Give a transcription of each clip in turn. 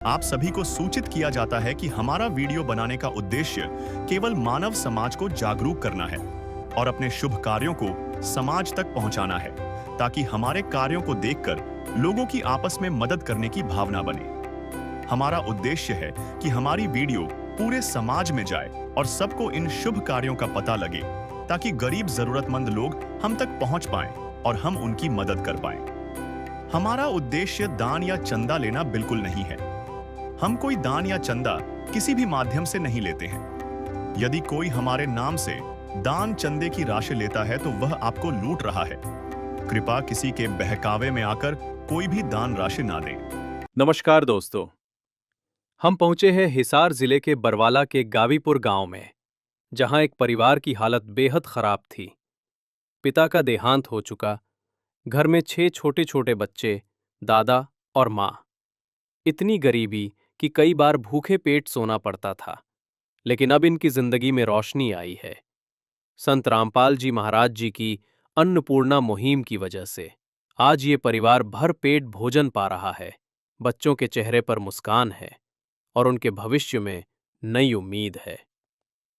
आप सभी को सूचित किया जाता है कि हमारा वीडियो बनाने का उद्देश्य केवल मानव समाज को जागरूक करना है और अपने शुभ कार्यों को समाज तक पहुंचाना है, ताकि हमारे कार्यों को देखकर लोगों की आपस में मदद करने की भावना बने। हमारा उद्देश्य है कि हमारी वीडियो पूरे समाज में जाए और सबको इन शुभ कार्यों का पता लगे, ताकि गरीब जरूरतमंद लोग हम तक पहुंच पाएं और हम उनकी मदद कर पाएं। हमारा उद्देश्य दान या चंदा लेना बिल्कुल नहीं है। हम कोई दान या चंदा किसी भी माध्यम से नहीं लेते हैं। यदि कोई हमारे नाम से दान चंदे की राशि लेता है तो वह आपको लूट रहा है। कृपया किसी के बहकावे में आकर कोई भी दान राशि ना दें। नमस्कार दोस्तों, हम पहुंचे हैं हिसार जिले के बरवाला के गावीपुर गांव में, जहां एक परिवार की हालत बेहद खराब थी। पिता का देहांत हो चुका, घर में 6 छोटे-छोटे बच्चे, दादा और माँ। इतनी गरीबी कि कई बार भूखे पेट सोना पड़ता था, लेकिन अब इनकी जिंदगी में रोशनी आई है। संत रामपाल जी महाराज जी की अन्नपूर्णा मुहिम की वजह से आज ये परिवार भर पेट भोजन पा रहा है। बच्चों के चेहरे पर मुस्कान है और उनके भविष्य में नई उम्मीद है।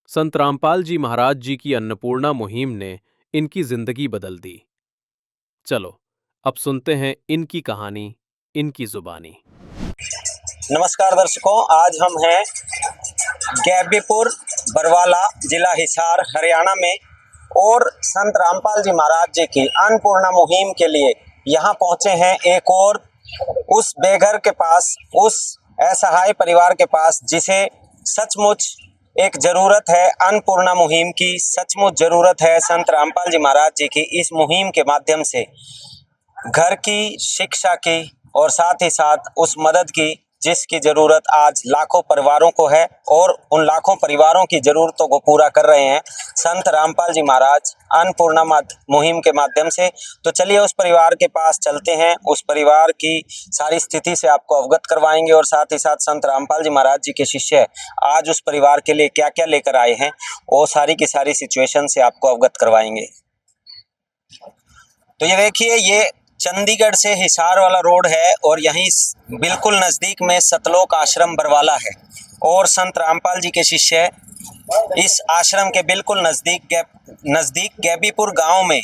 संत रामपाल जी महाराज जी की अन्नपूर्णा मुहिम ने इनकी जिंदगी बदल दी। चलो अब सुनते हैं इनकी कहानी, इनकी जुबानी। नमस्कार दर्शकों, आज हम हैं गैबीपुर बरवाला, जिला हिसार, हरियाणा में और संत रामपाल जी महाराज जी की अन्नपूर्णा मुहिम के लिए यहाँ पहुँचे हैं। एक और उस बेघर के पास, उस असहाय परिवार के पास जिसे सचमुच एक ज़रूरत है अन्नपूर्णा मुहिम की, सचमुच ज़रूरत है संत रामपाल जी महाराज जी की। इस मुहिम के माध्यम से घर की, शिक्षा की और साथ ही साथ उस मदद की जिसकी ज़रूरत आज लाखों परिवारों को है, और उन लाखों परिवारों की ज़रूरतों को पूरा कर रहे हैं संत रामपाल जी महाराज अन्नपूर्णा मुहिम के माध्यम से। तो चलिए उस परिवार के पास चलते हैं, उस परिवार की सारी स्थिति से आपको अवगत करवाएंगे और साथ ही साथ संत रामपाल जी महाराज जी के शिष्य आज उस परिवार के लिए क्या क्या लेकर आए हैं, वो सारी की सारी सिचुएशन से आपको अवगत करवाएंगे। तो ये देखिए, ये चंडीगढ़ से हिसार वाला रोड है और यहीं बिल्कुल नज़दीक में सतलोक आश्रम बरवाला है और संत रामपाल जी के शिष्य इस आश्रम के बिल्कुल नज़दीक गैबीपुर गांव में,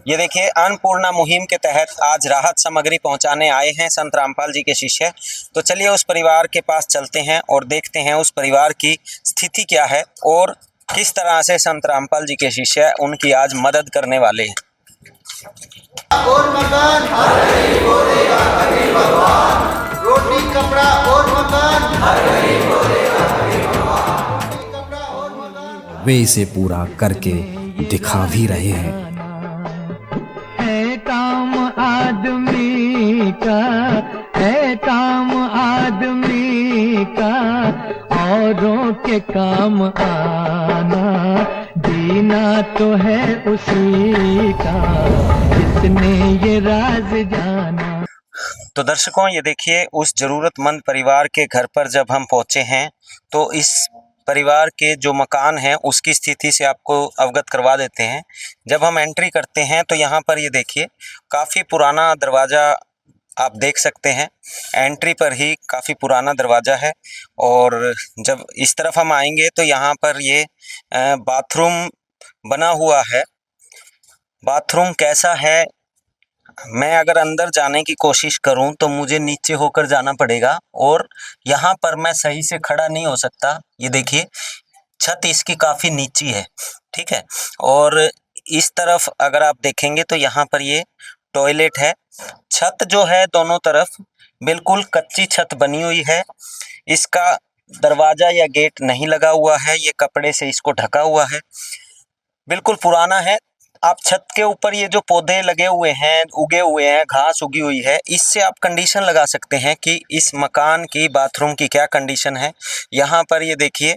ये देखिए, अन्नपूर्णा मुहिम के तहत आज राहत सामग्री पहुंचाने आए हैं संत रामपाल जी के शिष्य। तो चलिए उस परिवार के पास चलते हैं और देखते हैं उस परिवार की स्थिति क्या है और किस तरह से संत रामपाल जी के शिष्य उनकी आज मदद करने वाले हैं। और मकान हर गरीब को देगा कबीर भगवान, रोटी कपड़ा और मकान हर गरीब को देगा कबीर भगवान, रोटी कपड़ा और मकान वे इसे पूरा करके दिखा भी रहे हैं। है काम आदमी का, है काम आदमी का, औरों के काम आना, जीना तो है उसी का जिसने ये राज जाना। तो दर्शकों, ये देखिए, उस ज़रूरतमंद परिवार के घर पर जब हम पहुंचे हैं तो इस परिवार के जो मकान है उसकी स्थिति से आपको अवगत करवा देते हैं। जब हम एंट्री करते हैं तो यहाँ पर ये देखिए, काफ़ी पुराना दरवाज़ा आप देख सकते हैं। एंट्री पर ही काफ़ी पुराना दरवाज़ा है और जब इस तरफ हम आएंगे तो यहाँ पर ये बाथरूम बना हुआ है। बाथरूम कैसा है, मैं अगर अंदर जाने की कोशिश करूं तो मुझे नीचे होकर जाना पड़ेगा और यहाँ पर मैं सही से खड़ा नहीं हो सकता। ये देखिए, छत इसकी काफ़ी नीची है, ठीक है। और इस तरफ अगर आप देखेंगे तो यहाँ पर ये टॉयलेट है। छत जो है दोनों तरफ बिल्कुल कच्ची छत बनी हुई है। इसका दरवाज़ा या गेट नहीं लगा हुआ है, ये कपड़े से इसको ढका हुआ है, बिल्कुल पुराना है। आप छत के ऊपर ये जो पौधे लगे हुए हैं, उगे हुए हैं, घास उगी हुई है, इससे आप कंडीशन लगा सकते हैं कि इस मकान की, बाथरूम की क्या कंडीशन है। यहाँ पर ये देखिए,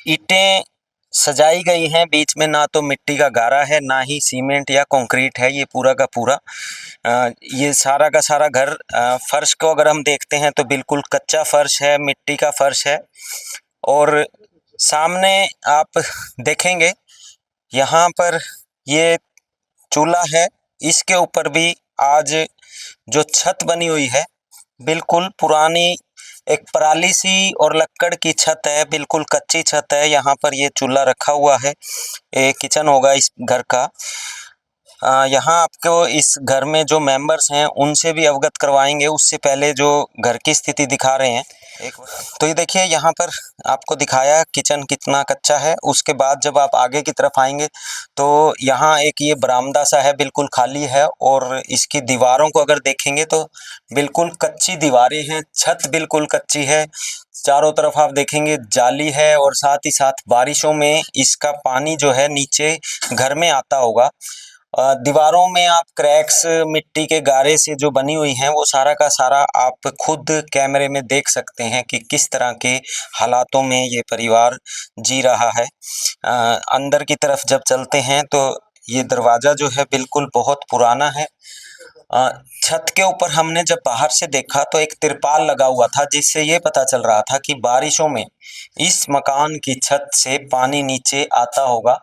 ईंटें सजाई गई हैं, बीच में ना तो मिट्टी का गारा है ना ही सीमेंट या कंक्रीट है, ये पूरा का पूरा ये सारा का सारा घर। फर्श को अगर हम देखते हैं तो बिल्कुल कच्चा फर्श है, मिट्टी का फर्श है। और सामने आप देखेंगे यहाँ पर ये चूल्हा है, इसके ऊपर भी आज जो छत बनी हुई है बिल्कुल पुरानी एक पराली सी और लक्कड़ की छत है, बिल्कुल कच्ची छत है। यहाँ पर ये चूल्हा रखा हुआ है, ये किचन होगा इस घर का। यहाँ आपको इस घर में जो मेंबर्स हैं उनसे भी अवगत करवाएंगे, उससे पहले जो घर की स्थिति दिखा रहे हैं तो ये देखिए यहाँ पर आपको दिखाया किचन कितना कच्चा है। उसके बाद जब आप आगे की तरफ आएंगे तो यहाँ एक ये बरामदा सा है, बिल्कुल खाली है, और इसकी दीवारों को अगर देखेंगे तो बिल्कुल कच्ची दीवारें हैं, छत बिल्कुल कच्ची है, चारों तरफ आप देखेंगे जाली है, और साथ ही साथ बारिशों में इसका पानी जो है नीचे घर में आता होगा। दीवारों में आप क्रैक्स मिट्टी के गारे से जो बनी हुई हैं वो सारा का सारा आप खुद कैमरे में देख सकते हैं कि किस तरह के हालातों में ये परिवार जी रहा है। अंदर की तरफ जब चलते हैं तो ये दरवाज़ा जो है बिल्कुल बहुत पुराना है। छत के ऊपर हमने जब बाहर से देखा तो एक तिरपाल लगा हुआ था, जिससे ये पता चल रहा था कि बारिशों में इस मकान की छत से पानी नीचे आता होगा।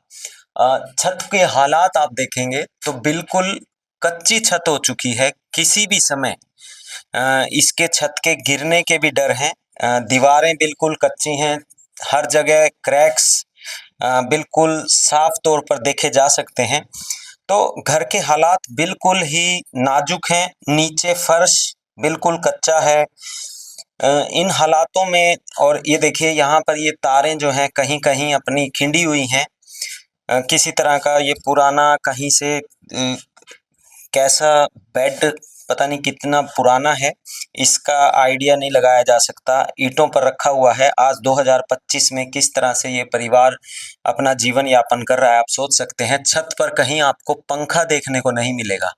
छत के हालात आप देखेंगे तो बिल्कुल कच्ची छत हो चुकी है, किसी भी समय इसके छत के गिरने के भी डर हैं। दीवारें बिल्कुल कच्ची हैं, हर जगह क्रैक्स बिल्कुल साफ तौर पर देखे जा सकते हैं। तो घर के हालात बिल्कुल ही नाजुक हैं, नीचे फर्श बिल्कुल कच्चा है। इन हालातों में, और ये देखिए यहाँ पर ये तारें जो हैं कहीं कहीं अपनी खिंडी हुई हैं। किसी तरह का ये पुराना कहीं से कैसा बेड पता नहीं कितना पुराना है, इसका आइडिया नहीं लगाया जा सकता। ईंटों पर रखा हुआ है। आज 2025 में किस तरह से ये परिवार अपना जीवन यापन कर रहा है आप सोच सकते हैं। छत पर कहीं आपको पंखा देखने को नहीं मिलेगा।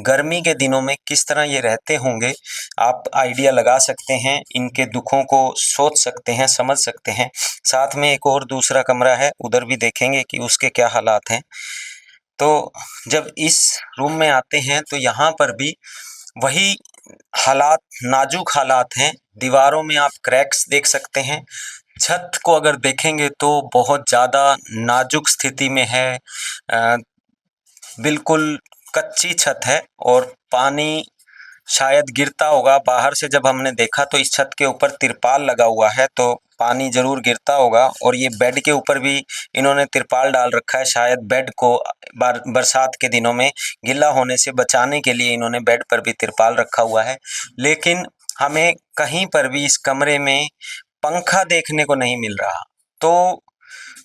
गर्मी के दिनों में किस तरह ये रहते होंगे आप आइडिया लगा सकते हैं, इनके दुखों को सोच सकते हैं, समझ सकते हैं। साथ में एक और दूसरा कमरा है, उधर भी देखेंगे कि उसके क्या हालात हैं। तो जब इस रूम में आते हैं तो यहाँ पर भी वही हालात, नाजुक हालात हैं। दीवारों में आप क्रैक्स देख सकते हैं। छत को अगर देखेंगे तो बहुत ज़्यादा नाजुक स्थिति में है। बिल्कुल कच्ची छत है और पानी शायद गिरता होगा। बाहर से जब हमने देखा तो इस छत के ऊपर तिरपाल लगा हुआ है, तो पानी ज़रूर गिरता होगा। और ये बेड के ऊपर भी इन्होंने तिरपाल डाल रखा है, शायद बेड को बरसात के दिनों में गीला होने से बचाने के लिए इन्होंने बेड पर भी तिरपाल रखा हुआ है। लेकिन हमें कहीं पर भी इस कमरे में पंखा देखने को नहीं मिल रहा। तो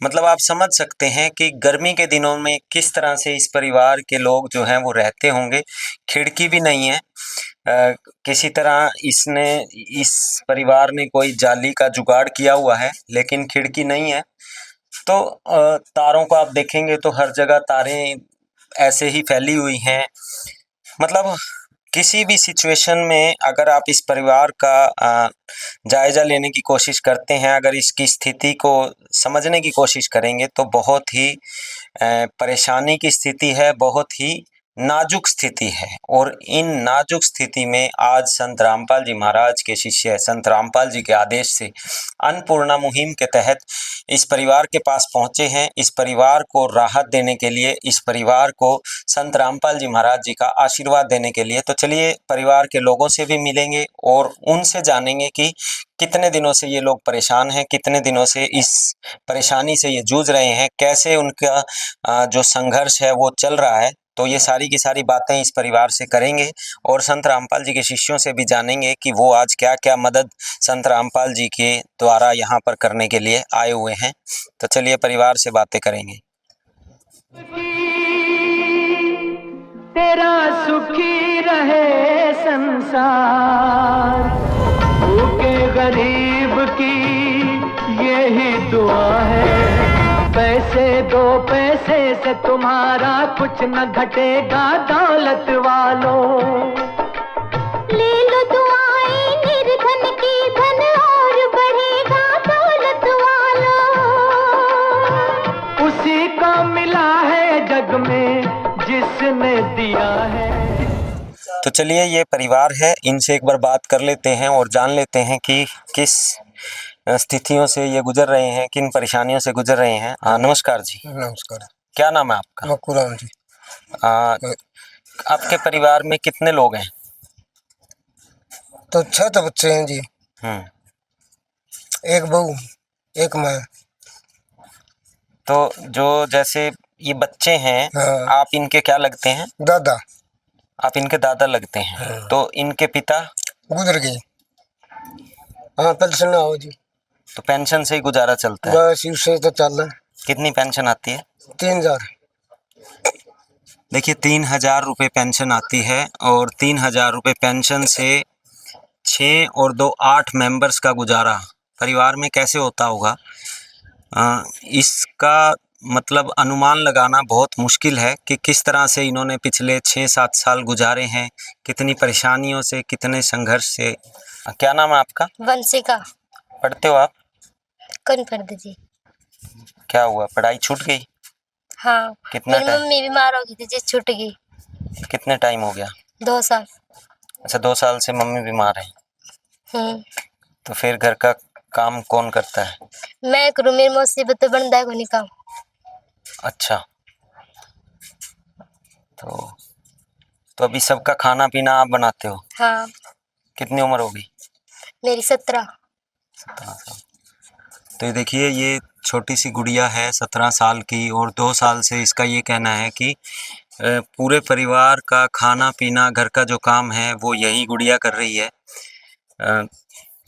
मतलब आप समझ सकते हैं कि गर्मी के दिनों में किस तरह से इस परिवार के लोग जो हैं वो रहते होंगे। खिड़की भी नहीं है। किसी तरह इस परिवार ने कोई जाली का जुगाड़ किया हुआ है, लेकिन खिड़की नहीं है। तो तारों को आप देखेंगे तो हर जगह तारें ऐसे ही फैली हुई हैं। मतलब किसी भी सिचुएशन में अगर आप इस परिवार का जायज़ा लेने की कोशिश करते हैं, अगर इसकी स्थिति को समझने की कोशिश करेंगे तो बहुत ही परेशानी की स्थिति है, बहुत ही नाजुक स्थिति है। और इन नाजुक स्थिति में आज संत रामपाल जी महाराज के शिष्य संत रामपाल जी के आदेश से अन्नपूर्णा मुहिम के तहत इस परिवार के पास पहुँचे हैं। इस परिवार को राहत देने के लिए, इस परिवार को संत रामपाल जी महाराज जी का आशीर्वाद देने के लिए। तो चलिए परिवार के लोगों से भी मिलेंगे और उनसे जानेंगे कि कितने दिनों से ये लोग परेशान हैं, कितने दिनों से इस परेशानी से ये जूझ रहे हैं, कैसे उनका जो संघर्ष है वो चल रहा है। तो ये सारी की सारी बातें इस परिवार से करेंगे और संत रामपाल जी के शिष्यों से भी जानेंगे कि वो आज क्या क्या मदद संत रामपाल जी के द्वारा यहाँ पर करने के लिए आए हुए हैं। तो चलिए परिवार से बातें करेंगे। तेरा सुखी रहे संसार, भूखे गरीब की यही दुआ है। पैसे दो पैसे से तुम्हारा कुछ न घटेगा दौलत वालों। ले लो दुआएं निर्धन की, धन और बढ़ेगा दौलत वालों। उसी को मिला है जग में जिसने दिया है। तो चलिए ये परिवार है, इनसे एक बार बात कर लेते हैं और जान लेते हैं कि किस स्थितियों से ये गुजर रहे हैं, किन परेशानियों से गुजर रहे हैं। नमस्कार जी। नमस्कार। क्या नाम है आपका? मक्कूराम जी। आपके परिवार में कितने लोग हैं? तो 6 तो बच्चे हैं जी, हम्म। एक बहू एक मैं। तो जो जैसे ये बच्चे हैं, हाँ। आप इनके क्या लगते हैं? दादा। आप इनके दादा लगते हैं। हाँ। तो इनके पिता गुजर गए। हाँ पेंशन आओ जी। तो पेंशन से ही गुजारा चलता है? बस उससे तो चल रहा है। कितनी पेंशन आती है? 3000। देखिए 3000 रुपये पेंशन आती है, और 3000 रुपये पेंशन से 6 और 2 8 मेंबर्स का गुजारा परिवार में कैसे होता होगा, इसका मतलब अनुमान लगाना बहुत मुश्किल है कि किस तरह से इन्होंने पिछले 6-7 साल गुजारे हैं, कितनी परेशानियों से, कितने संघर्ष से। क्या नाम है आपका? वंशिका। पढ़ते हो आप? कौन पढ़ दीजिए? क्या हुआ, पढ़ाई छूट गई? हाँ। कितना मेरी टाइम? मम्मी बीमार हो गई थी जी, छूट गई। कितने टाइम हो गया? 2 साल। अच्छा, 2 साल से मम्मी बीमार है। तो फिर घर का काम कौन करता है? मैं करूँ, मेरी मुसीबत तो बनता है कोई काम। अच्छा, तो अभी सबका खाना पीना आप बनाते हो? हाँ। कितनी उम्र हो गई? मेरी 17। तो ये देखिए, ये छोटी सी गुड़िया है 17 साल की, और 2 साल से इसका ये कहना है कि पूरे परिवार का खाना पीना, घर का जो काम है वो यही गुड़िया कर रही है।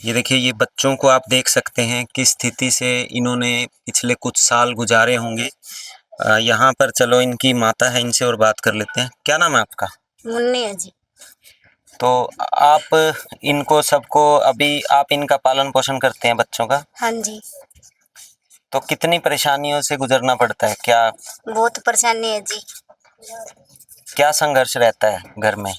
ये देखिए, ये बच्चों को आप देख सकते हैं किस स्थिति से इन्होंने पिछले कुछ साल गुजारे होंगे। यहाँ पर चलो इनकी माता है, इनसे और बात कर लेते हैं। क्या नाम है आपका? मुन्नी है जी। तो आप इनको सबको, अभी आप इनका पालन पोषण करते हैं बच्चों का? हाँ जी। तो कितनी परेशानियों से गुजरना पड़ता है? क्या बहुत परेशानी है जी। क्या संघर्ष रहता है घर में?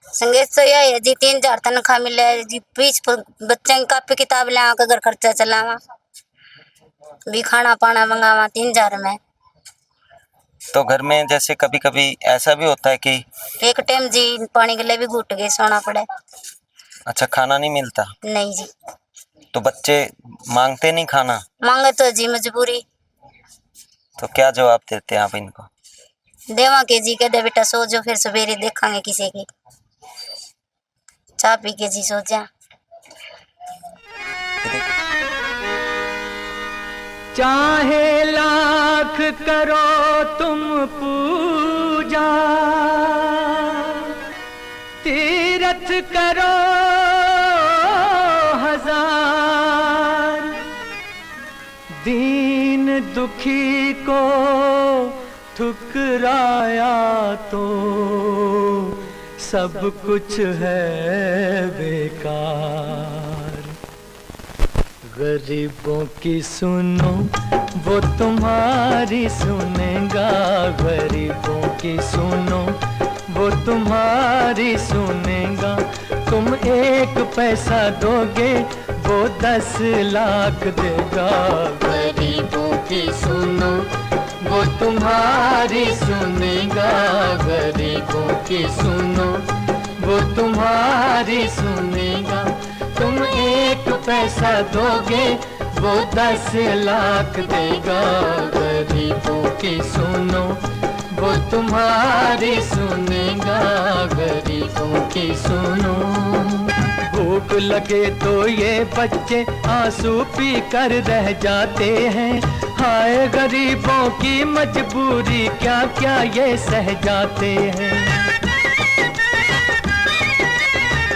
संगीत तो यह है जी, 3000 तनख्वाह मिले है जी, 20 बच्चे की कापी किताब ले आकर घर खर्चा चलावा, भी खाना पाना मंगावा 3000 में। तो घर में जैसे कभी कभी ऐसा भी होता है कि एक टाइम जी पानी के लिए भी घुट के सोना पड़े। अच्छा, खाना नहीं मिलता? नहीं जी। तो बच्चे मांगते नहीं खाना? मांगे तो जी मजबूरी। तो क्या जवाब देते हैं आप इनको? देवा के जी, कह दे बेटा सो जो, फिर सवेरे देखांगे किसी की। चाय पी के जी सो जा। चाहे लाख करो तुम पूजा, तीरथ करो हजार, दीन दुखी को ठुकराया तो सब कुछ है बेकार। गरीबों की सुनो वो तुम्हारी सुनेगा, गरीबों की सुनो वो तुम्हारी सुनेगा। तुम 1 पैसा दोगे वो 10 लाख देगा। गरीबों की सुनो वो तुम्हारी सुनेगा, गरीबों की सुनो वो तुम्हारी सुनेगा। तुम 1 पैसा दोगे वो 10 लाख देगा। गरीबों की सुनो वो तुम्हारी सुनेगा, गरीबों की सुनो। भूख लगे तो ये बच्चे आंसू पी कर रह जाते हैं, हाय गरीबों की मजबूरी क्या क्या ये सह जाते हैं।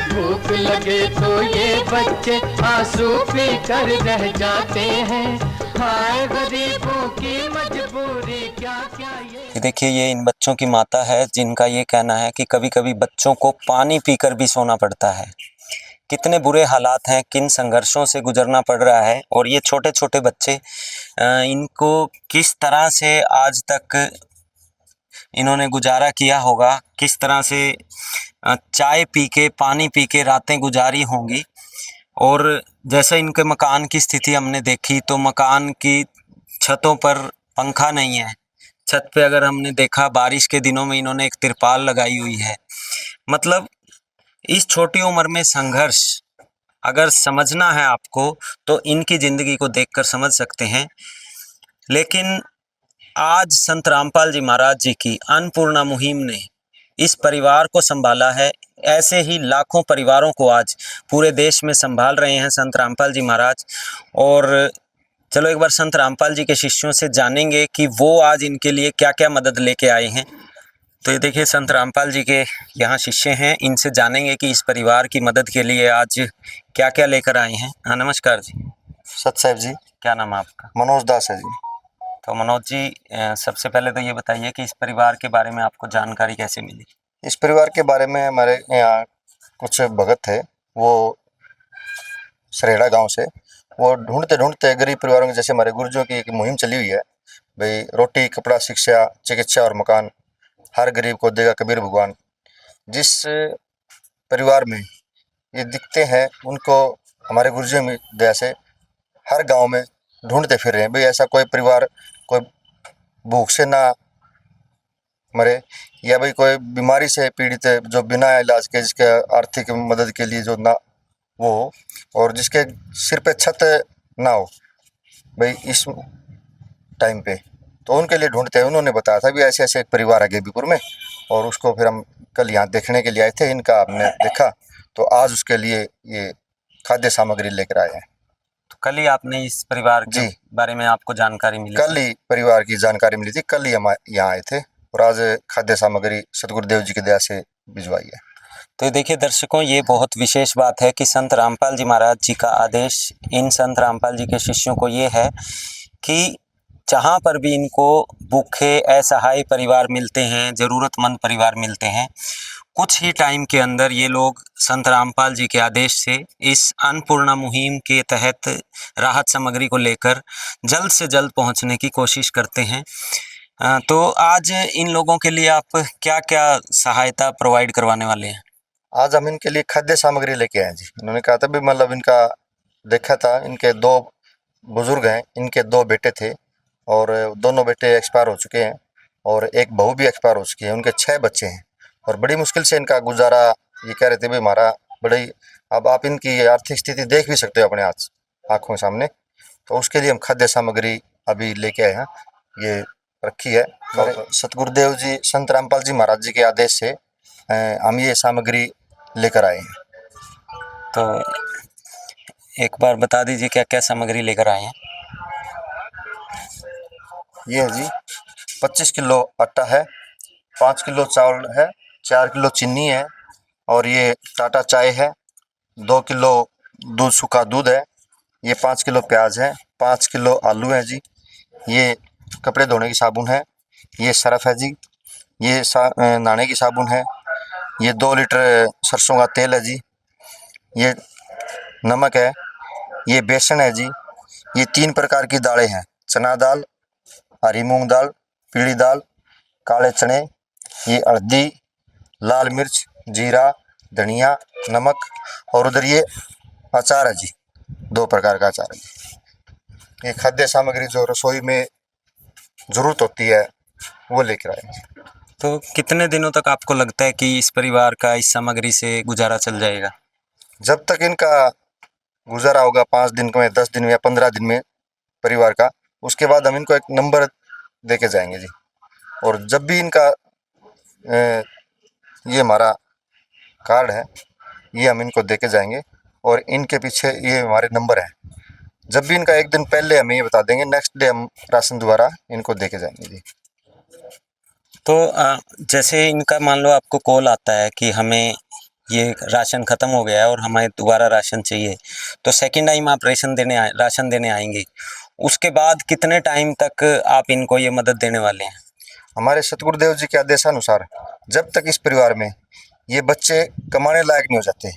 भूख लगे तो ये बच्चे आंसू पी कर रह जाते हैं, हाय गरीबों की मजबूरी क्या क्या ये। देखिए, ये इन बच्चों की माता है, जिनका ये कहना है कि कभी कभी बच्चों को पानी पीकर भी सोना पड़ता है। कितने बुरे हालात हैं, किन संघर्षों से गुजरना पड़ रहा है। और ये छोटे छोटे बच्चे, इनको किस तरह से आज तक इन्होंने गुजारा किया होगा, किस तरह से चाय पी के, पानी पी के रातें गुजारी होंगी। और जैसे इनके मकान की स्थिति हमने देखी, तो मकान की छतों पर पंखा नहीं है। छत पे अगर हमने देखा, बारिश के दिनों में इन्होंने एक तिरपाल लगाई हुई है। मतलब इस छोटी उम्र में संघर्ष अगर समझना है आपको, तो इनकी ज़िंदगी को देखकर समझ सकते हैं। लेकिन आज संत रामपाल जी महाराज जी की अन्नपूर्णा मुहिम ने इस परिवार को संभाला है, ऐसे ही लाखों परिवारों को आज पूरे देश में संभाल रहे हैं संत रामपाल जी महाराज। और चलो एक बार संत रामपाल जी के शिष्यों से जानेंगे कि वो आज इनके लिए क्या क्या मदद लेके आए हैं। तो ये देखिए संत रामपाल जी के यहाँ शिष्य हैं, इनसे जानेंगे कि इस परिवार की मदद के लिए आज क्या क्या लेकर आए हैं। हाँ नमस्कार जी। सत साहब जी। क्या नाम है आपका? मनोज दास है जी। तो मनोज जी, सबसे पहले तो ये बताइए कि इस परिवार के बारे में आपको जानकारी कैसे मिली? इस परिवार के बारे में हमारे यहाँ कुछ भगत है, वो सरेड़ा गांव से, वो ढूंढते ढूंढते गरीब परिवारों के, जैसे हमारे गुरुजों की एक मुहिम चली हुई है भाई, रोटी कपड़ा शिक्षा चिकित्सा और मकान हर गरीब को देगा कबीर भगवान। जिस परिवार में ये दिखते हैं उनको हमारे गुरुजों की दया से हर गांव में ढूंढते फिर रहे हैं भाई, ऐसा कोई परिवार कोई भूख से ना मरे, या भाई कोई बीमारी से पीड़ित है जो बिना इलाज के, जिसके आर्थिक मदद के लिए जो ना वो हो, और जिसके सिर पे छत ना हो भाई इस टाइम पे, तो उनके लिए ढूंढते हैं। उन्होंने बताया था भी ऐसे ऐसे एक परिवार है गेबीपुर में, और उसको फिर हम कल यहाँ देखने के लिए आए थे, इनका हमने देखा तो आज उसके लिए ये खाद्य सामग्री लेकर आए हैं। तो कल ही आपने इस परिवार के जी। बारे में आपको जानकारी मिली? कल ही परिवार की जानकारी मिली थी, कल ही हम यहाँ आए थे और आज खाद्य सामग्री सतगुरुदेव जी की दया से भिजवाई है। तो देखिए दर्शकों, ये बहुत विशेष बात है कि संत रामपाल जी महाराज जी का आदेश इन संत रामपाल जी के शिष्यों को ये है कि जहाँ पर भी इनको भूखे असहाय परिवार मिलते हैं, ज़रूरतमंद परिवार मिलते हैं, कुछ ही टाइम के अंदर ये लोग संत रामपाल जी के आदेश से इस अन्नपूर्णा मुहिम के तहत राहत सामग्री को लेकर जल्द से जल्द पहुंचने की कोशिश करते हैं। तो आज इन लोगों के लिए आप क्या क्या सहायता प्रोवाइड करवाने वाले हैं? आज हम इनके लिए खाद्य सामग्री लेके आए जी। इन्होंने कहा था भी, मतलब इनका देखा था, इनके 2 बुजुर्ग हैं, इनके 2 बेटे थे और दोनों बेटे एक्सपायर हो चुके हैं और एक बहू भी एक्सपायर हो चुकी है। उनके 6 बच्चे हैं और बड़ी मुश्किल से इनका गुजारा, ये कह रहे थे भी हमारा बड़ी, अब आप इनकी आर्थिक स्थिति देख भी सकते हो अपने आँखों के सामने। तो उसके लिए हम खाद्य सामग्री अभी लेके आए हैं, ये रखी है। और सतगुरुदेव जी संत रामपाल जी महाराज जी के आदेश से हम ये सामग्री लेकर आए हैं। तो एक बार बता दीजिए क्या क्या सामग्री लेकर आए हैं? ये है जी 25 किलो आटा है, 5 किलो चावल है, 4 किलो चीनी है, और ये टाटा चाय है, 2 किलो दूध सूखा दूध है, ये 5 किलो प्याज है, 5 किलो आलू है जी, ये कपड़े धोने की साबुन है, ये सरफ है जी, ये नहाने की साबुन है, ये 2 लीटर सरसों का तेल है जी, ये नमक है, ये बेसन है जी, ये 3 प्रकार की दालें हैं, चना दाल, हरी मूंग दाल, पीली दाल, काले चने, ये हल्दी, लाल मिर्च, जीरा, धनिया, नमक, और उधर ये अचार है जी, 2 प्रकार का अचार है जी। ये खाद्य सामग्री जो रसोई में ज़रूरत होती है वो लेकर आए हैं। तो कितने दिनों तक आपको लगता है कि इस परिवार का इस सामग्री से गुजारा चल जाएगा? जब तक इनका गुजारा होगा 5 दिन में, 10 दिन में या 15 दिन में परिवार का, उसके बाद हम इनको एक नंबर दे के जाएंगे जी। और जब भी इनका ये हमारा कार्ड है, ये हम इनको दे के जाएंगे और इनके पीछे ये हमारे नंबर हैं। जब भी इनका एक दिन पहले हमें ये बता देंगे, नेक्स्ट डे हम राशन दोबारा इनको दे के जाएंगे जी। तो जैसे इनका मान लो आपको कॉल आता है कि हमें ये राशन ख़त्म हो गया है और हमें दोबारा राशन चाहिए, तो सेकंड टाइम आप राशन देने आएंगे, उसके बाद कितने टाइम तक आप इनको ये मदद देने वाले हैं? हमारे सतगुरुदेव जी के आदेशानुसार जब तक इस परिवार में ये बच्चे कमाने लायक नहीं हो जाते,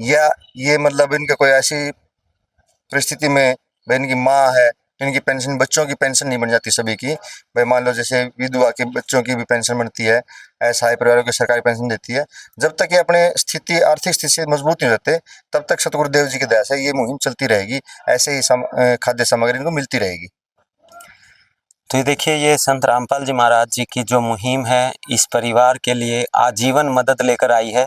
या ये मतलब इनके कोई ऐसी परिस्थिति में भाई इनकी माँ है, इनकी पेंशन, बच्चों की पेंशन नहीं बन जाती सभी की, भाई मान लो जैसे विधवा के बच्चों की भी पेंशन बनती है, असहाय परिवारों की सरकारी पेंशन देती है, जब तक ये अपने आर्थिक स्थिति से मजबूत नहीं रहते तब तक सतगुरुदेव जी की दया से ये मुहिम चलती रहेगी, ऐसे ही खाद्य सामग्री इनको मिलती रहेगी। तो ये देखिए, ये संत रामपाल जी महाराज जी की जो मुहिम है इस परिवार के लिए आजीवन मदद लेकर आई है।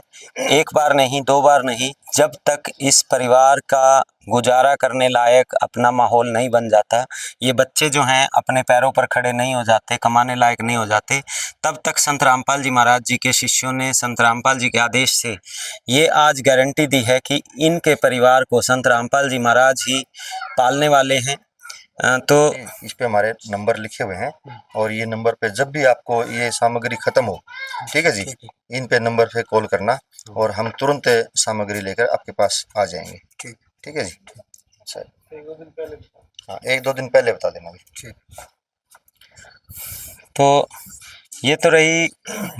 एक बार नहीं, 2 बार नहीं, जब तक इस परिवार का गुजारा करने लायक अपना माहौल नहीं बन जाता, ये बच्चे जो हैं अपने पैरों पर खड़े नहीं हो जाते, कमाने लायक नहीं हो जाते, तब तक संत रामपाल जी महाराज जी के शिष्यों ने संत रामपाल जी के आदेश से ये आज गारंटी दी है कि इनके परिवार को संत रामपाल जी महाराज ही पालने वाले हैं। तो इस पे हमारे नंबर लिखे हुए हैं और ये नंबर पे जब भी आपको ये सामग्री खत्म हो, ठीक है जी, इन पे नंबर पे कॉल करना और हम तुरंत सामग्री लेकर आपके पास आ जाएंगे। ठीक है जी। सर, हाँ, 1-2 दिन पहले बता देना जी। तो ये तो रही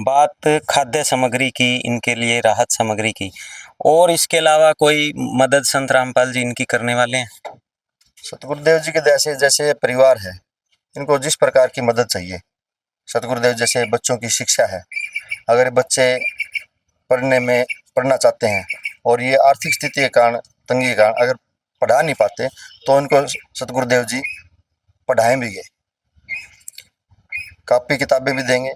बात खाद्य सामग्री की, इनके लिए राहत सामग्री की। और इसके अलावा कोई मदद संत रामपाल जी इनकी करने वाले हैं? सतगुरुदेव जी के जैसे परिवार है, इनको जिस प्रकार की मदद चाहिए, सतगुरुदेव जैसे बच्चों की शिक्षा है, अगर बच्चे पढ़ना चाहते हैं और ये आर्थिक स्थिति के कारण, तंगी के कारण अगर पढ़ा नहीं पाते, तो उनको सतगुरुदेव जी पढ़ाएंगे, कॉपी किताबें भी देंगे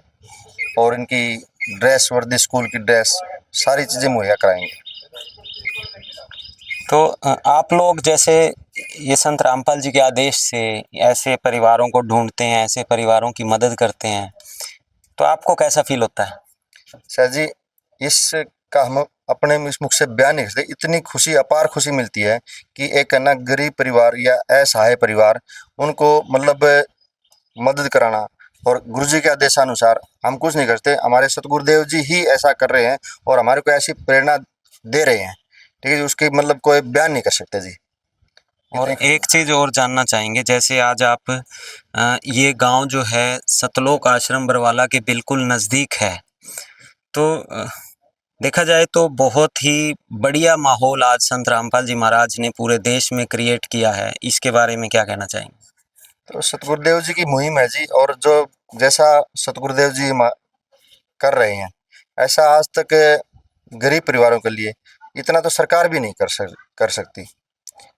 और इनकी ड्रेस वर्दी, स्कूल की ड्रेस, सारी चीज़ें मुहैया कराएंगे। तो आप लोग जैसे ये संत रामपाल जी के आदेश से ऐसे परिवारों को ढूंढते हैं, ऐसे परिवारों की मदद करते हैं, तो आपको कैसा फील होता है? सर जी, इसका हम अपने इस मुख से बयान नहीं कर सकते। इतनी खुशी, अपार खुशी मिलती है कि एक है ना गरीब परिवार या असहाय परिवार, उनको मतलब मदद कराना, और गुरुजी के आदेशानुसार हम कुछ नहीं करते, हमारे सतगुरुदेव जी ही ऐसा कर रहे हैं और हमारे को ऐसी प्रेरणा दे रहे हैं, ठीक है, उसकी मतलब कोई बयान नहीं कर सकते जी। और एक चीज़ और जानना चाहेंगे, जैसे आज आप ये गांव जो है सतलोक आश्रम बरवाला के बिल्कुल नज़दीक है, तो देखा जाए तो बहुत ही बढ़िया माहौल आज संत रामपाल जी महाराज ने पूरे देश में क्रिएट किया है, इसके बारे में क्या कहना चाहेंगे? तो सतगुरुदेव जी की मुहिम है जी, और जो जैसा सतगुरुदेव जी कर रहे हैं, ऐसा आज तक गरीब परिवारों के लिए इतना तो सरकार भी नहीं कर सकती,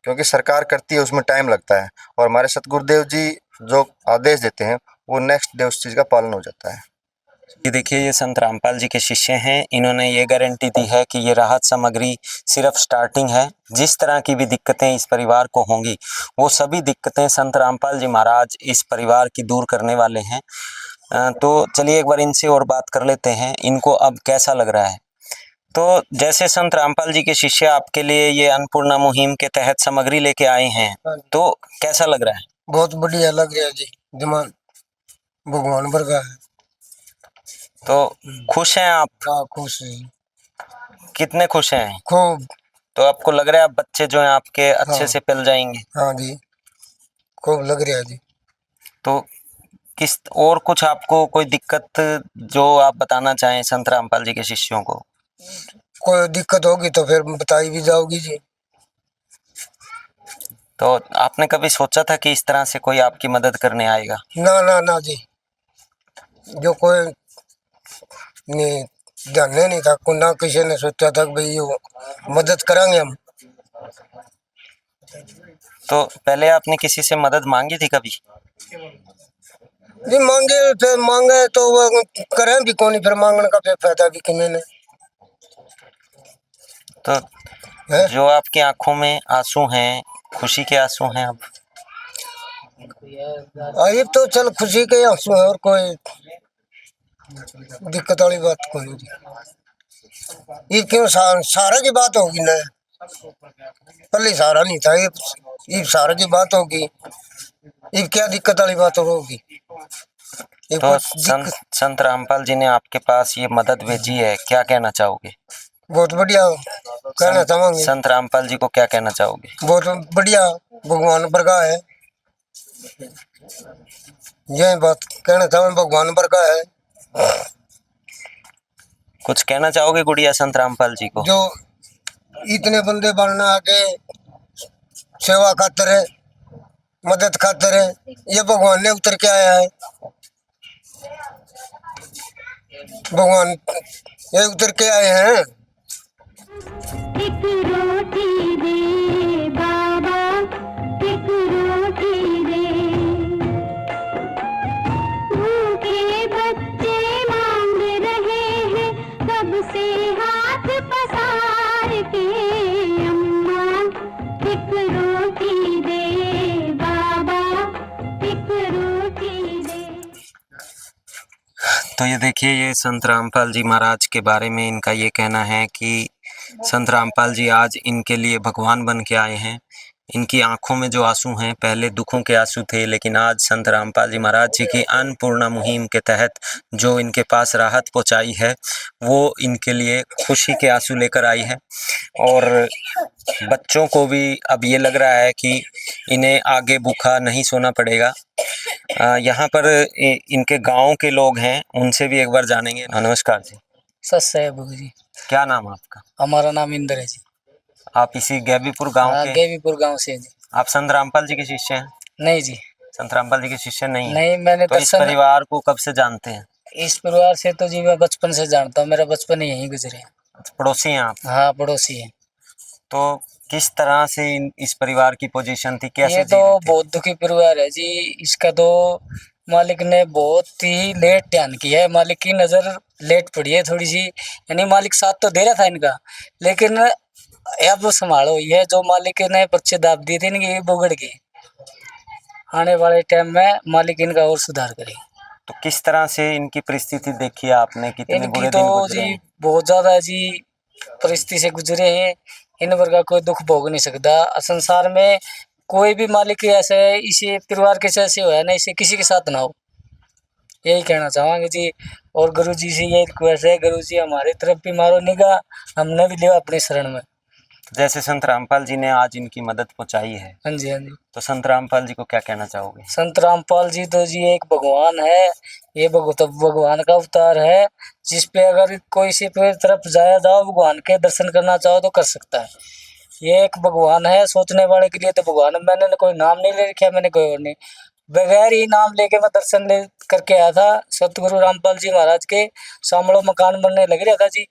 क्योंकि सरकार करती है उसमें टाइम लगता है, और हमारे सतगुरुदेव जी जो आदेश देते हैं वो नेक्स्ट डे उस चीज़ का पालन हो जाता है। ये देखिए, ये संत रामपाल जी के शिष्य हैं, इन्होंने ये गारंटी दी है कि ये राहत सामग्री सिर्फ स्टार्टिंग है। जिस तरह की भी दिक्कतें इस परिवार को होंगी, वो सभी दिक्कतें संत रामपाल जी महाराज इस परिवार की दूर करने वाले हैं। तो चलिए एक बार इनसे और बात कर लेते हैं, इनको अब कैसा लग रहा है। तो जैसे संत रामपाल जी के शिष्य आपके लिए ये अन्नपूर्णा मुहिम के तहत सामग्री लेके आए हैं, तो कैसा लग रहा है? बहुत बढ़िया लग रहा है जी, दिमाग भगवान भर का है। तो खुश हैं आप? हाँ, खुश है। कितने खुश हैं? खूब। तो आपको लग रहा है आप बच्चे जो हैं आपके अच्छे हाँ, से पल जाएंगे? हाँ जी, खूब लग रहा है जी। तो किस और कुछ आपको कोई दिक्कत जो आप बताना चाहें संत रामपाल जी के शिष्यों को? कोई दिक्कत होगी तो फिर बताई भी जाओगी जी। तो आपने कभी सोचा था कि इस तरह से कोई आपकी मदद करने आएगा? ना ना ना जी, जो कोई नहीं ध्यान नहीं था, ना किसी ने सोचा था कि भाई ये मदद करेंगे हम। तो पहले आपने किसी से मदद मांगी थी कभी? जी मांगे तो वो करें भी कौन, फिर मांगने का फिर फायदा भी किन्हीं ने। तो जो आपकी आंखों में आंसू हैं, खुशी के आंसू हैं अब? अब तो चल खुशी के आंसू है, और कोई दिक्कत वाली बात कोई नहीं। ये क्यों सारा की बात होगी ना, पहले सारा नहीं था, ये सारा की बात होगी, ये क्या दिक्कत वाली बात होगी? तो संत रामपाल जी ने आपके पास ये मदद भेजी है, क्या कहना चाहोगे? बहुत बढ़िया कहना चाहेंगे। संत रामपाल जी को क्या कहना चाहोगे? बहुत बढ़िया, भगवान पर का है, यही बात कहना चाहें, भगवान पर का है। कुछ कहना चाहोगे गुड़िया संत रामपाल जी को? जो इतने बंदे बनना आके सेवा खातर है, मदद खातर है, ये भगवान ने उतर के आया है, भगवान ये उतर के आए हैं। एक रोटी दे बाबा, एक रोटी दे, तो ये देखिए, ये संत रामपाल जी महाराज के बारे में इनका ये कहना है कि संत रामपाल जी आज इनके लिए भगवान बन के आए हैं। इनकी आंखों में जो आंसू हैं पहले दुखों के आंसू थे, लेकिन आज संत रामपाल जी महाराज जी की अन्नपूर्णा मुहिम के तहत जो इनके पास राहत पहुंचाई है वो इनके लिए खुशी के आंसू लेकर आई है। और बच्चों को भी अब ये लग रहा है कि इन्हें आगे भूखा नहीं सोना पड़ेगा। यहाँ पर इनके गांव के लोग हैं, उनसे भी एक बार जानेंगे। नमस्कार जी। सच है बबू जी। क्या नाम है आपका? हमारा नाम इंद्र है जी। आप इसी गैबीपुर गांव के? गैबीपुर गांव से जी। आप संत रामपाल जी के शिष्य हैं? नहीं जी, संत रामपाल जी के शिष्य नहीं? नहीं, मैंने तो इस परिवार को कब से जानते हैं? इस परिवार से तो जी मैं बचपन से जानता हूँ, मेरा बचपन ही यहीं गुजरे। पड़ोसी हैं आप? हाँ, पड़ोसी है। तो किस तरह से इस परिवार की पोजीशन थी, कैसे ये तो बहुत दुखी परिवार है जी। इसका तो मालिक ने बहुत ही लेट ध्यान किया है, मालिक की नज़र लेट पड़ी है थोड़ी सी। यानी मालिक साथ तो दे रहा था इनका, लेकिन अब संभालो ये जो मालिक ने पर्चे दाब दिए थे इनके बिगड़ गए। आने वाले टाइम में मालिक इनका और सुधार करे। तो किस तरह से इनकी परिस्थिति देखी है आपने? कितने इनकी बुरे तो दिन गुजरे जी हैं? बहुत ज्यादा जी परिस्थिति से गुजरे हैं। इन वर्ग का कोई दुख भोग नहीं सकता संसार में। कोई भी मालिक ऐसे इसी परिवार के जैसे हो ना, इसे किसी के साथ ना हो, यही कहना चाहेंगे जी। और गुरु जी से यही रिक्वेस्ट है, गुरु जी हमारी तरफ भी मारो निगाह, हमने भी लिया अपनी शरण में। जैसे संत रामपाल जी ने आज इनकी मदद पहुंचाई है, हाँ जी, हाँ जी। तो संत रामपाल जी को क्या कहना चाहोगे? संत रामपाल जी तो जी एक भगवान है, ये भगवान का अवतार है, जिस पे अगर कोई से पे तरफ जाया जाओ, भगवान के दर्शन करना चाहो तो कर सकता है। ये एक भगवान है, सोचने वाले के लिए तो भगवान है। मैंने कोई नाम नहीं ले रखा, मैंने कोई और नहीं, बगैर ही नाम लेके मैं दर्शन ले करके आया था। सतगुरु रामपाल जी महाराज के सामने मकान बनने लग रहा था जी,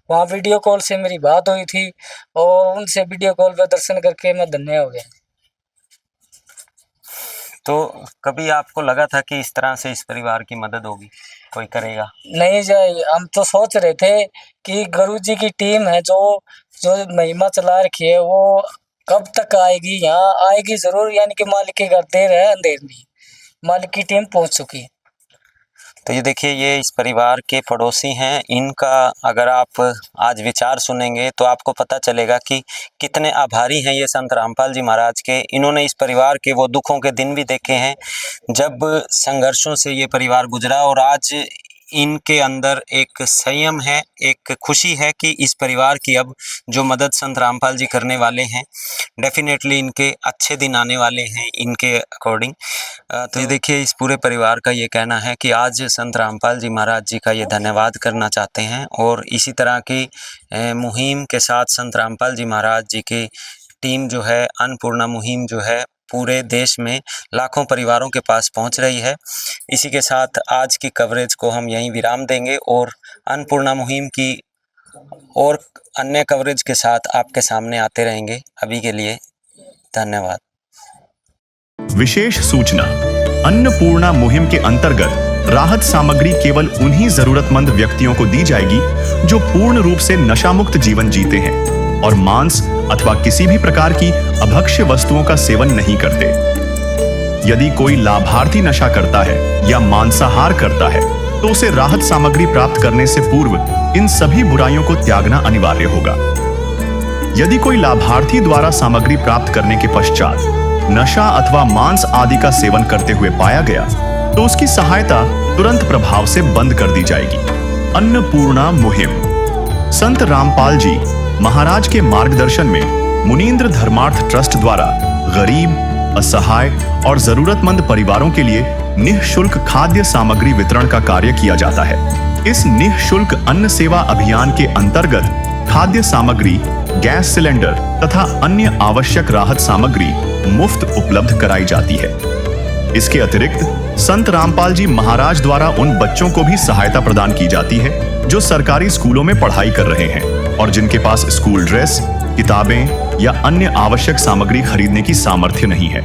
वहाँ वीडियो कॉल से मेरी बात हुई थी और उनसे वीडियो कॉल पर दर्शन करके मैं धन्य हो गया। तो कभी आपको लगा था कि इस तरह से इस परिवार की मदद होगी, कोई करेगा? नहीं जी, हम तो सोच रहे थे कि गुरु जी की टीम है जो महिमा चला रखी है वो कब तक आएगी, यहाँ आएगी जरूर। यानी कि मालिक के घर देर है अंधेर नहीं, मालिक की टीम पहुंच चुकी है। तो ये देखिए, ये इस परिवार के पड़ोसी हैं। इनका अगर आप आज विचार सुनेंगे तो आपको पता चलेगा कि कितने आभारी हैं ये संत रामपाल जी महाराज के। इन्होंने इस परिवार के वो दुखों के दिन भी देखे हैं जब संघर्षों से ये परिवार गुजरा, और आज इनके अंदर एक संयम है, एक खुशी है कि इस परिवार की अब जो मदद संत रामपाल जी करने वाले हैं, डेफिनेटली इनके अच्छे दिन आने वाले हैं इनके अकॉर्डिंग। तो ये देखिए, इस पूरे परिवार का ये कहना है कि आज संत रामपाल जी महाराज जी का ये धन्यवाद करना चाहते हैं, और इसी तरह की मुहिम के साथ संत रामपाल जी महाराज जी की टीम जो है, अन्नपूर्णा मुहिम जो है, पूरे देश में लाखों परिवारों के पास पहुंच रही है। इसी के साथ आज की कवरेज को हम यहीं विराम देंगे और अन्नपूर्णा मुहिम की और अन्य कवरेज के साथ आपके सामने आते रहेंगे। अभी के लिए धन्यवाद। विशेष सूचना, अन्नपूर्णा मुहिम के अंतर्गत राहत सामग्री केवल उन्हीं जरूरतमंद व्यक्तियों को दी जाएगी जो पूर्ण रूप से नशा मुक्त जीवन जीते हैं और मांस अथवा किसी भी प्रकार की अभक्ष्य वस्तुओं का सेवन नहीं करते। यदि कोई लाभार्थी नशा करता है या मांसाहार करता है तो उसे राहत सामग्री प्राप्त करने से पूर्व इन सभी बुराइयों को त्यागना अनिवार्य होगा। यदि कोई लाभार्थी द्वारा सामग्री प्राप्त करने के पश्चात नशा अथवा मांस आदि का सेवन करते हुए पाया गया तो उसकी सहायता तुरंत प्रभाव से बंद कर दी जाएगी। अन्नपूर्णा मुहिम संत रामपाल जी महाराज के मार्गदर्शन में मुनींद्र धर्मार्थ ट्रस्ट द्वारा गरीब, असहाय और जरूरतमंद परिवारों के लिए निःशुल्क खाद्य सामग्री वितरण का कार्य किया जाता है। इस निःशुल्क अन्न सेवा अभियान के अंतर्गत खाद्य सामग्री, गैस सिलेंडर तथा अन्य आवश्यक राहत सामग्री मुफ्त उपलब्ध कराई जाती है। इसके अतिरिक्त संत रामपाल जी महाराज द्वारा उन बच्चों को भी सहायता प्रदान की जाती है जो सरकारी स्कूलों में पढ़ाई कर रहे हैं और जिनके पास स्कूल ड्रेस, किताबें या अन्य आवश्यक सामग्री खरीदने की सामर्थ्य नहीं है।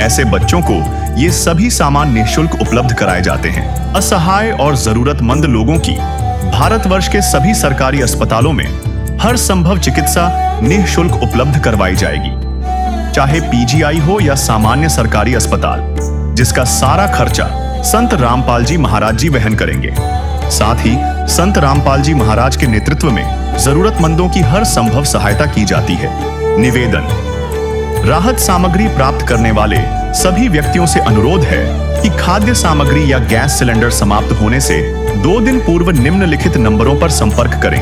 ऐसे बच्चों को ये सभी सामान निःशुल्क उपलब्ध कराए जाते हैं। असहाय और जरूरतमंद लोगों की भारतवर्ष के सभी सरकारी अस्पतालों में हर संभव चिकित्सा निःशुल्क उपलब्ध करवाई जाएगी, चाहे पीजीआई हो या सामान्य सरकारी अस्पताल, जिसका सारा खर्चा संत रामपाल जी महाराज जी वहन करेंगे। साथ ही संत रामपाल जी महाराज के नेतृत्व में जरूरतमंदों की हर संभव सहायता की जाती है। निवेदन: राहत सामग्री प्राप्त करने वाले सभी व्यक्तियों से अनुरोध है कि खाद्य सामग्री या गैस सिलेंडर समाप्त होने से 2 दिन पूर्व निम्नलिखित नंबरों पर संपर्क करें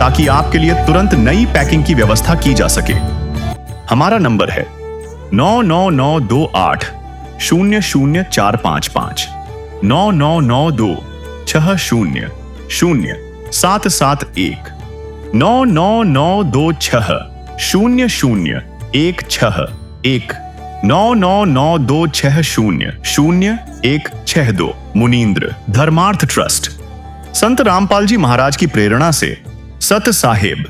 ताकि आपके लिए तुरंत नई पैकिंग की व्यवस्था की जा सके। हमारा नंबर है 99928 00455 9992 60 0771 99926 0016 99926000162। मुनींद्र धर्मार्थ ट्रस्ट। संत रामपाल जी महाराज की प्रेरणा से सत साहिब